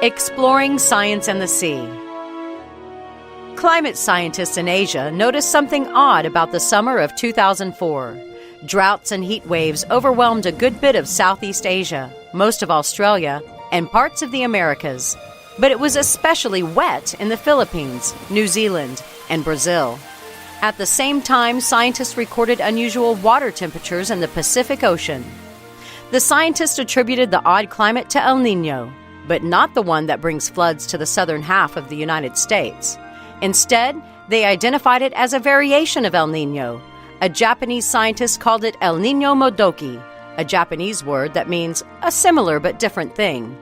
Exploring Science and the Sea. Climate scientists in Asia noticed something odd about the summer of 2004. Droughts and heat waves overwhelmed a good bit of Southeast Asia, most of Australia, and parts of the Americas. But it was especially wet in the Philippines, New Zealand, and Brazil. At the same time, scientists recorded unusual water temperatures in the Pacific Ocean. The scientists attributed the odd climate to El Nino, but not the one that brings floods to the southern half of the United States. Instead, they identified it as a variation of El Nino. A Japanese scientist called it El Niño Modoki, a Japanese word that means a similar but different thing.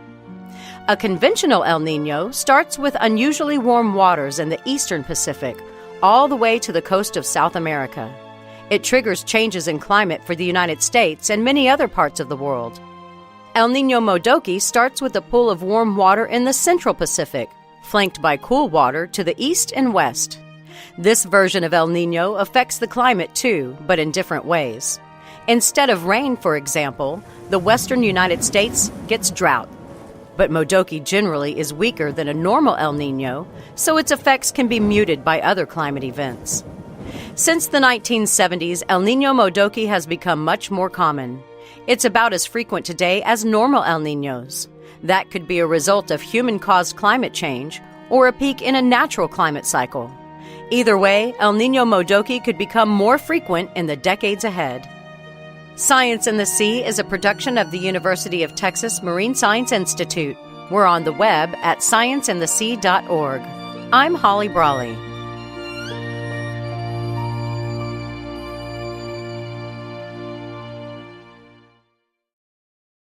A conventional El Nino starts with unusually warm waters in the eastern Pacific, all the way to the coast of South America. It triggers changes in climate for the United States and many other parts of the world. El Niño Modoki starts with a pool of warm water in the central Pacific, flanked by cool water to the east and west. This version of El Nino affects the climate too, but in different ways. Instead of rain, for example, the western United States gets drought. But Modoki generally is weaker than a normal El Nino, so its effects can be muted by other climate events. Since the 1970s, El Niño Modoki has become much more common. It's about as frequent today as normal El Niños. That could be a result of human-caused climate change or a peak in a natural climate cycle. Either way, El Niño Modoki could become more frequent in the decades ahead. Science and the Sea is a production of the University of Texas Marine Science Institute. We're on the web at scienceandthesea.org. I'm Holly Brawley.